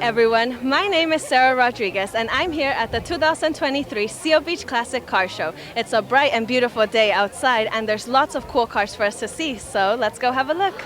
everyone, my name is Sarah Rodriguez and I'm here at the 2023 Seal Beach Classic Car Show. It's a bright and beautiful day outside and there's lots of cool cars for us to see, so let's go have a look.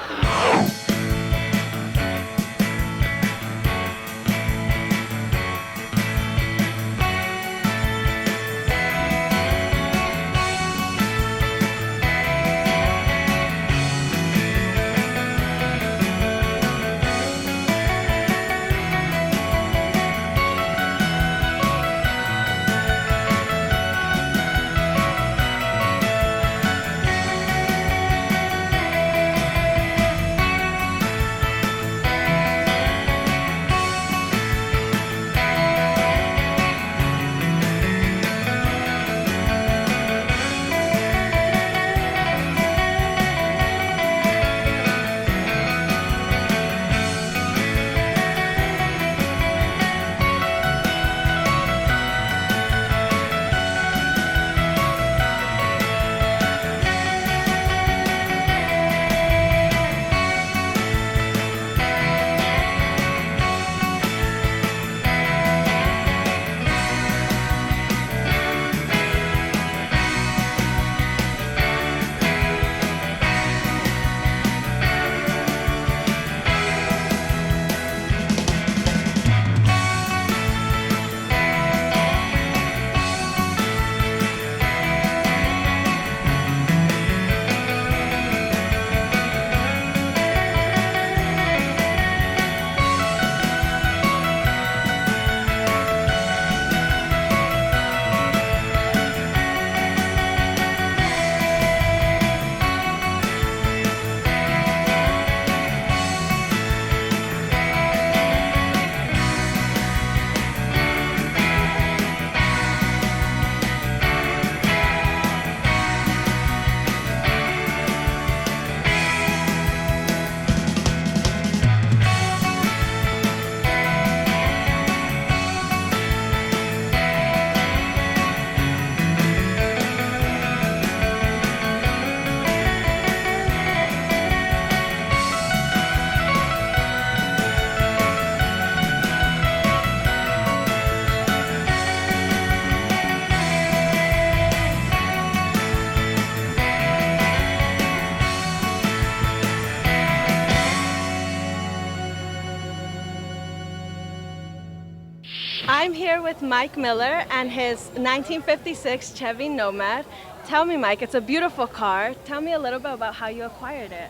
I'm here with Mike Miller and his 1956 Chevy Nomad. Tell me, Mike, it's a beautiful car. Tell me a little bit about how you acquired it.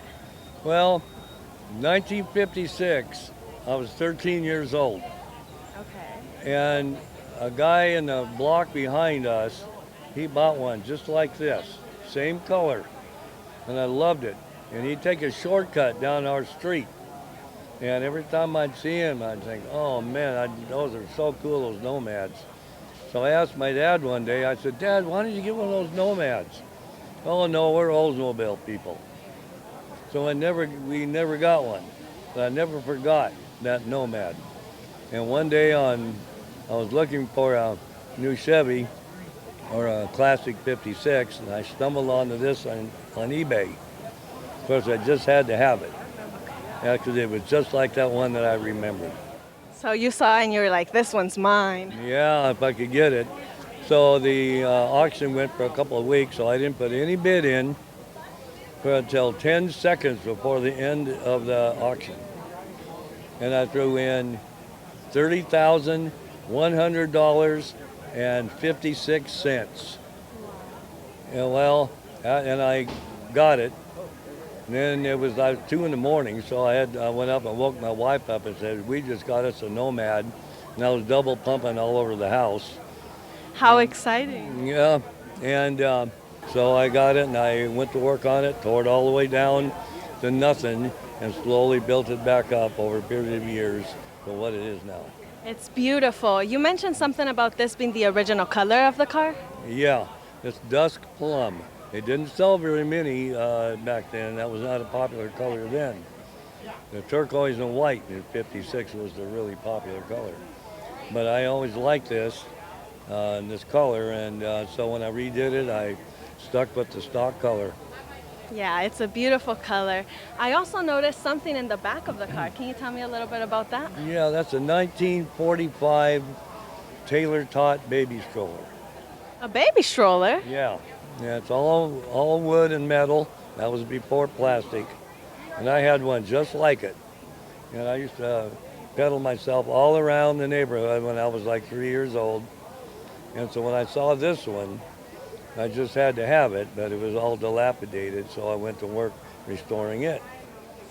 Well, 1956, I was 13 years old. Okay. And a guy in the block behind us, he bought one just like this, same color. And I loved it. And he'd take a shortcut down our street. And every time I'd see him, I'd think, oh man, those are so cool, those Nomads. So I asked my dad one day, I said, Dad, why don't you get one of those Nomads? Oh no, we're Oldsmobile people. So we never got one. But I never forgot that Nomad. And one day I was looking for a new Chevy or a classic 56, and I stumbled onto this on eBay. Of course, I just had to have it. Because it was just like that one that I remembered. So you saw and you were like, this one's mine. Yeah, if I could get it. So the auction went for a couple of weeks, so I didn't put any bid in until 10 seconds before the end of the auction. And I threw in $30,100.56. And well, and I got it. And then it was like 2 in the morning, so I went up and woke my wife up and said, we just got us a Nomad. And I was double pumping all over the house. How exciting. Yeah, and so I got it and I went to work on it, tore it all the way down to nothing, and slowly built it back up over a period of years to what it is now. It's beautiful. You mentioned something about this being the original color of the car? Yeah, it's dusk plum. They didn't sell very many back then. That was not a popular color then. The turquoise and white in 56 was the really popular color. But I always liked this color, and so when I redid it, I stuck with the stock color. Yeah, it's a beautiful color. I also noticed something in the back of the car. Can you tell me a little bit about that? Yeah, that's a 1945 Taylor-Tot baby stroller. A baby stroller? Yeah, yeah, it's all wood and metal. That was before plastic, and I had one just like it. And I used to pedal myself all around the neighborhood when I was like 3 years old. And so when I saw this one, I just had to have it, but it was all dilapidated, so I went to work restoring it.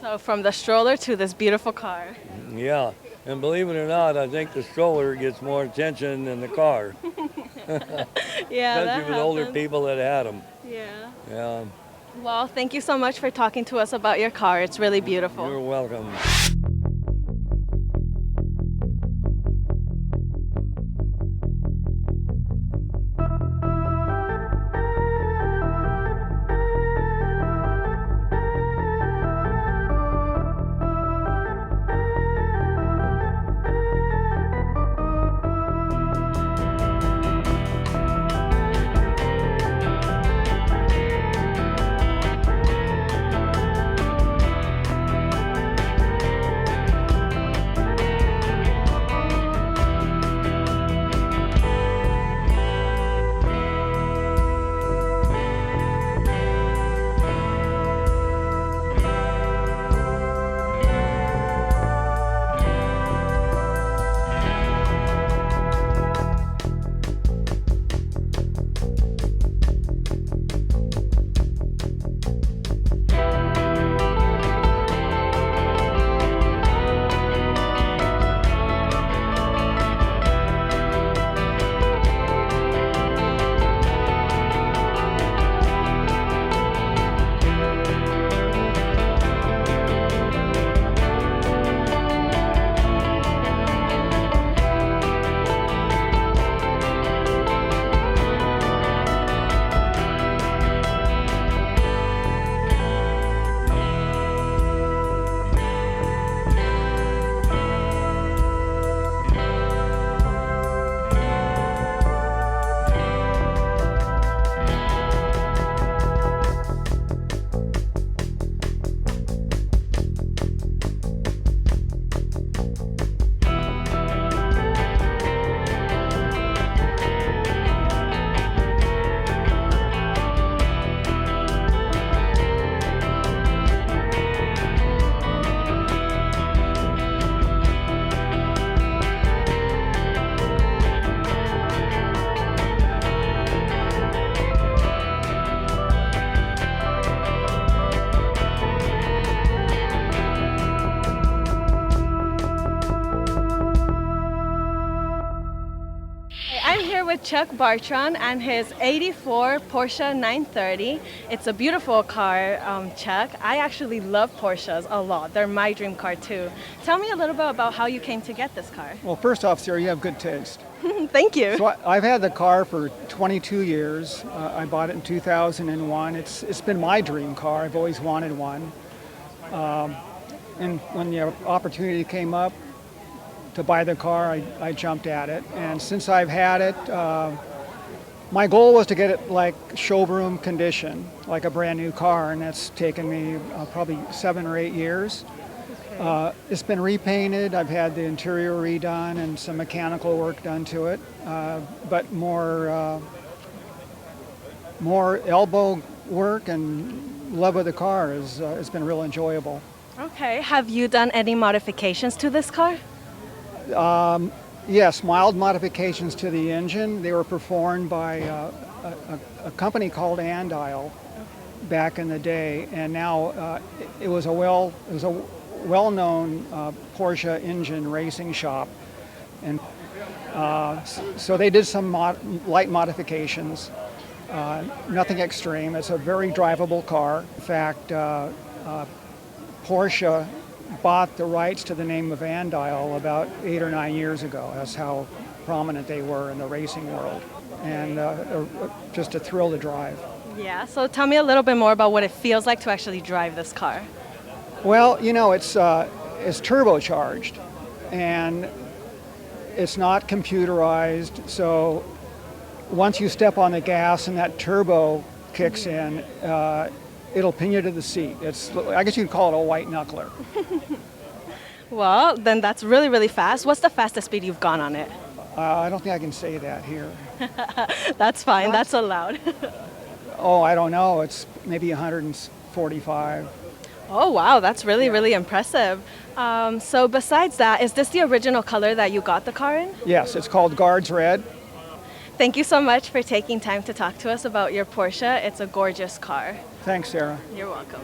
So from the stroller to this beautiful car. Yeah, and believe it or not, I think the stroller gets more attention than the car, Yeah, that especially with older happens. people that had them. Yeah. Yeah, Well, thank you so much for talking to us about your car. It's really beautiful. you're welcome. I'm here with Chuck Bartron and his 84 Porsche 930. It's a beautiful car, Chuck. I actually love Porsches a lot. They're my dream car too. Tell me a little bit about how you came to get this car. Well, first off, Sarah, you have good taste. Thank you. So I've had the car for 22 years. I bought it in 2001. It's been my dream car. I've always wanted one. And when the opportunity came up to buy the car, I jumped at it. And since I've had it, my goal was to get it like showroom condition, like a brand new car, and that's taken me probably 7 or 8 years. It's been repainted. I've had the interior redone and some mechanical work done to it, but more elbow work and love of the car has been real enjoyable. Okay, have you done any modifications to this car? Yes, mild modifications to the engine. They were performed by a company called Andile back in the day, and now it was a well-known Porsche engine racing shop, and so they did some light modifications. Nothing extreme. It's a very drivable car. In fact, Porsche bought the rights to the name of Andile about 8 or 9 years ago. That's how prominent they were in the racing world, and just a thrill to drive. Yeah, so tell me a little bit more about what it feels like to actually drive this car. Well, you know, it's turbocharged, and it's not computerized. So once you step on the gas and that turbo kicks in, it'll pin you to the seat. I guess you could call it a white knuckler. Well, then that's really, really fast. What's the fastest speed you've gone on it? I don't think I can say that here. That's fine. That's allowed. Oh, I don't know. It's maybe 145. Oh, wow. That's really, really impressive. So besides that, is this the original color that you got the car in? Yes, it's called Guards Red. Thank you so much for taking time to talk to us about your Porsche. It's a gorgeous car. Thanks, Sarah. You're welcome.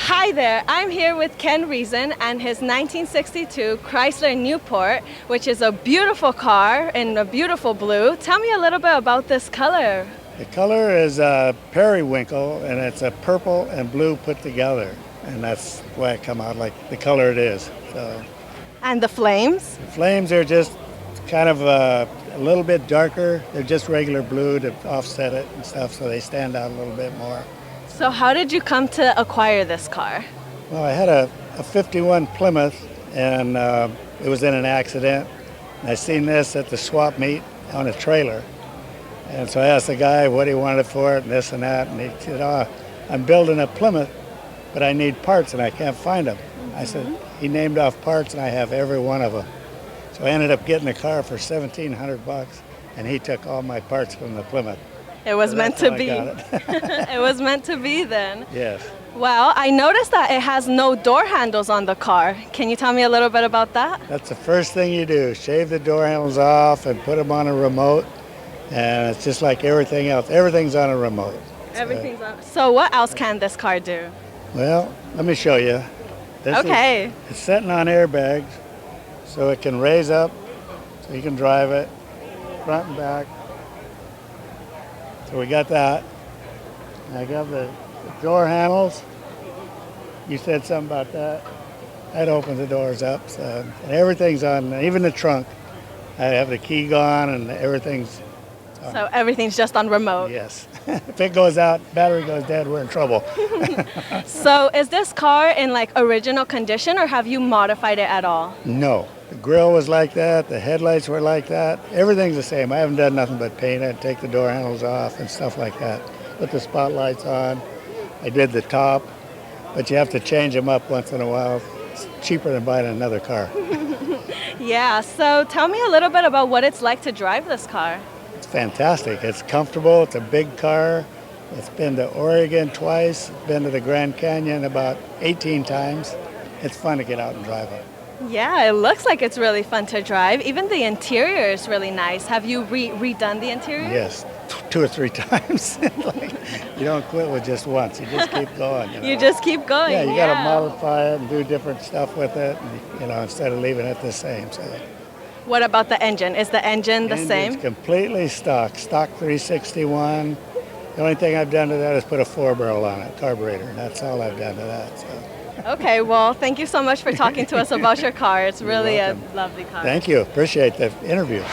Hi there, I'm here with Ken Reason and his 1962 Chrysler Newport, which is a beautiful car in a beautiful blue. Tell me a little bit about this color. The color is periwinkle, and it's a purple and blue put together, and that's why it come out like the color it is. So, And the flames? the flames are just kind of a little bit darker. They're just regular blue to offset it and stuff, so they stand out a little bit more. So how did you come to acquire this car? Well, I had a 51 Plymouth, and it was in an accident. I seen this at the swap meet on a trailer. And so I asked the guy what he wanted for it and this and that. And he said, I'm building a Plymouth, but I need parts and I can't find them. I said, he named off parts and I have every one of them. So I ended up getting the car for $1,700, and he took all my parts from the Plymouth. It was So meant that's to how I be. got it. It was meant to be then. Yes. Well, I noticed that it has no door handles on the car. Can you tell me a little bit about that? That's the first thing you do. Shave the door handles off and put them on a remote. And it's just like everything else. Everything's on a remote. Everything's on. So what else can this car do? Well, let me show you. Okay. It's sitting on airbags, so it can raise up, so you can drive it, front and back. So we got that. I got the door handles. You said something about that. That opens the doors up. So and everything's on, even the trunk. I have the key gone and everything's on. So everything's just on remote. Yes. If it goes out, battery goes dead, we're in trouble. So is this car in like original condition or have you modified it at all? No. The grill was like that. The headlights were like that. Everything's the same. I haven't done nothing but paint it, take the door handles off and stuff like that. Put the spotlights on. I did the top, but you have to change them up once in a while. it's cheaper than buying another car. Yeah, so tell me a little bit about what it's like to drive this car. It's fantastic. It's comfortable. It's a big car. It's been to Oregon twice. It's been to the Grand Canyon about 18 times. It's fun to get out and drive it. Yeah, it looks like it's really fun to drive. Even the interior is really nice. Have you redone the interior? Yes, 2 or 3 times. Like, you don't quit with just once. You just keep going. You just keep going. Yeah, you got to modify it and do different stuff with it, and, instead of leaving it the same. So. What about the engine? Is the engine the Engine's same? Completely stock 361. The only thing I've done to that is put a 4-barrel on it, carburetor. That's all I've done to that. So. Okay, well, thank you so much for talking to us about your car. It's really a welcome. lovely car. Thank you. Appreciate the interview.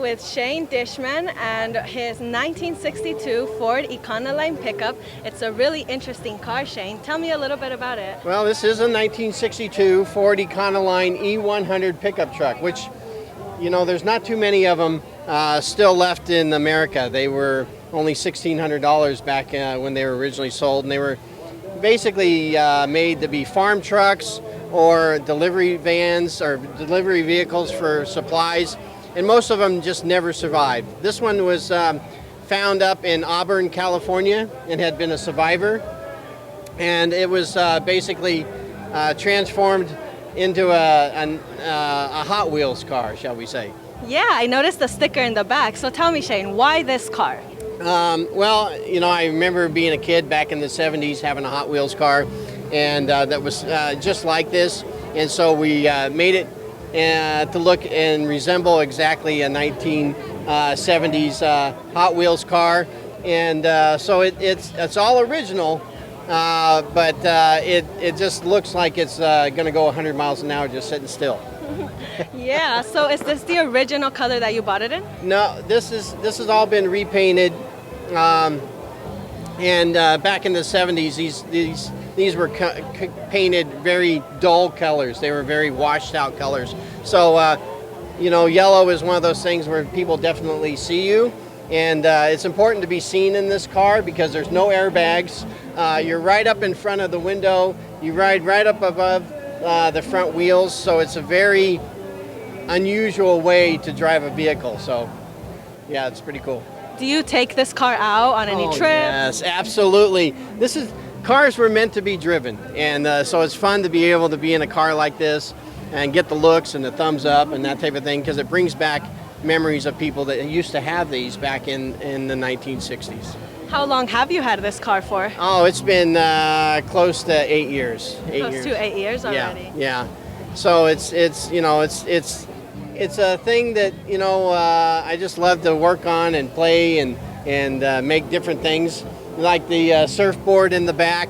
with Shane Dishman and his 1962 Ford Econoline pickup. It's a really interesting car, Shane. Tell me a little bit about it. Well, this is a 1962 Ford Econoline E100 pickup truck, which, you know, there's not too many of them still left in America. They were only $1,600 back when they were originally sold, and they were basically made to be farm trucks or delivery vans or delivery vehicles for supplies, and most of them just never survived. This one was found up in Auburn, California, and had been a survivor, and it was basically transformed into a Hot Wheels car, shall we say. Yeah, I noticed the sticker in the back. So tell me, Shane, why this car? Well, you know, I remember being a kid back in the 70s having a Hot Wheels car, and that was just like this, and so we made it to look and resemble exactly a 1970s Hot Wheels car, and so it's all original, but it just looks like it's going to go 100 miles an hour just sitting still. Yeah, so is this the original color that you bought it in? No, this has all been repainted, and back in the 70s, these were painted very dull colors. They were very washed out colors. So, you know, yellow is one of those things where people definitely see you, and it's important to be seen in this car because there's no airbags. You're right up in front of the window. You ride right up above the front wheels, so it's a very unusual way to drive a vehicle. So, yeah, it's pretty cool. Do you take this car out on any trip? Yes, absolutely. Cars were meant to be driven, and so it's fun to be able to be in a car like this and get the looks and the thumbs up and that type of thing, because it brings back memories of people that used to have these back in the 1960s. How long have you had this car for? Oh, it's been close to 8 years. Close to 8 years already. Yeah. So it's you know it's a thing that, you know, I just love to work on and play and make different things. Like the surfboard in the back,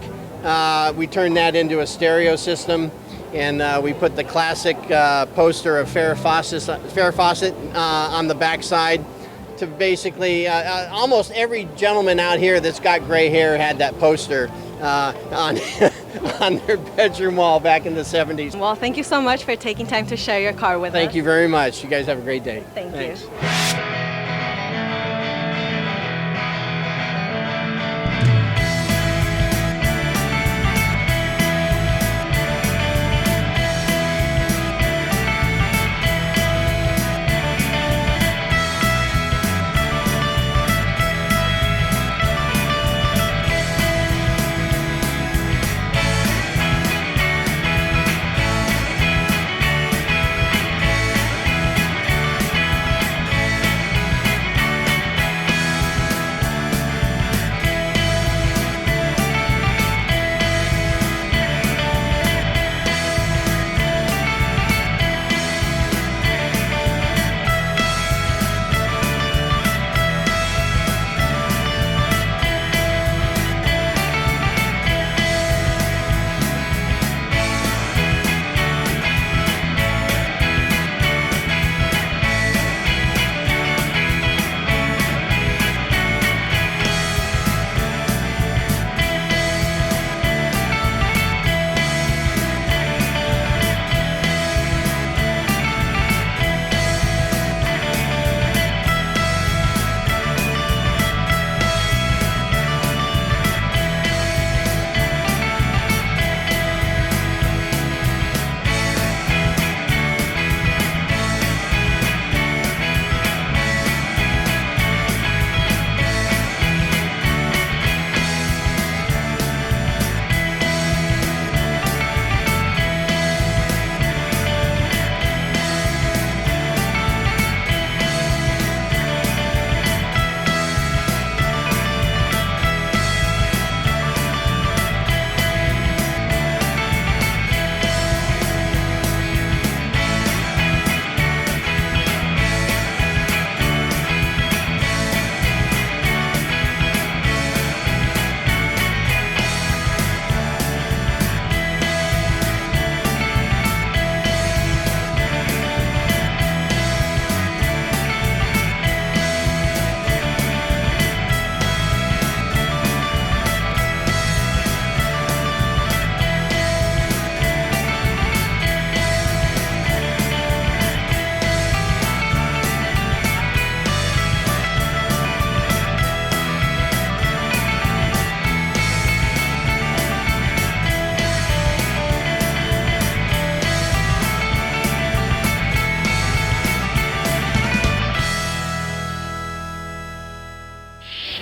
we turned that into a stereo system, and we put the classic poster of Farrah Fawcett on the back side. To basically, almost every gentleman out here that's got gray hair had that poster on on their bedroom wall back in the 70s. Well, thank you so much for taking time to share your car with us. Thank you very much. You guys have a great day. Thanks. You.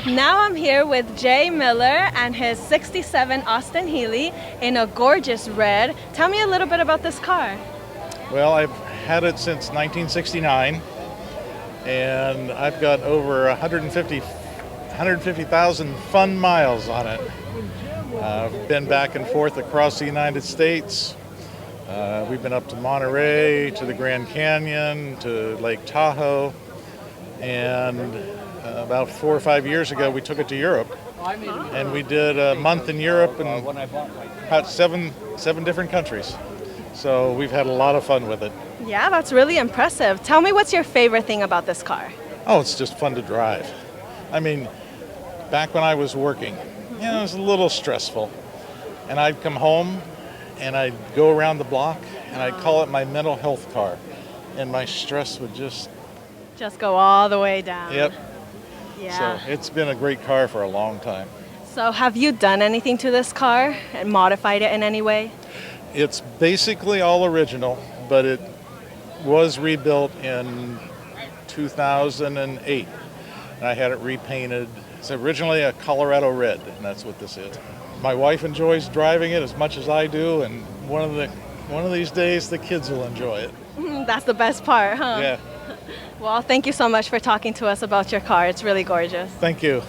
Now I'm here with Jay Miller and his 67 Austin Healey in a gorgeous red. Tell me a little bit about this car. Well, I've had it since 1969, and I've got over 150,000 fun miles on it. I've been back and forth across the United States. We've been up to Monterey, to the Grand Canyon, to Lake Tahoe, and about 4 or 5 years ago we took it to Europe, and we did a month in Europe and about seven different countries. So we've had a lot of fun with it. Yeah, that's really impressive. Tell me, what's your favorite thing about this car? Oh, it's just fun to drive. I mean, back when I was working, it was a little stressful. And I'd come home and I'd go around the block and I'd call it my mental health car. And my stress would just go all the way down. Yep. Yeah. So it's been a great car for a long time. So have you done anything to this car and modified it in any way? It's basically all original, but it was rebuilt in 2008. And I had it repainted. It's originally a Colorado red, and that's what this is. My wife enjoys driving it as much as I do, and one of these days the kids will enjoy it. That's the best part, huh? Yeah. Well, thank you so much for talking to us about your car. It's really gorgeous. Thank you.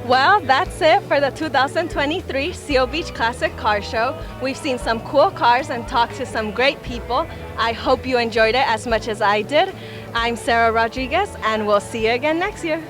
Well, that's it for the 2023 Seal Beach Classic Car Show. We've seen some cool cars and talked to some great people. I hope you enjoyed it as much as I did. I'm Sarah Rodriguez, and we'll see you again next year.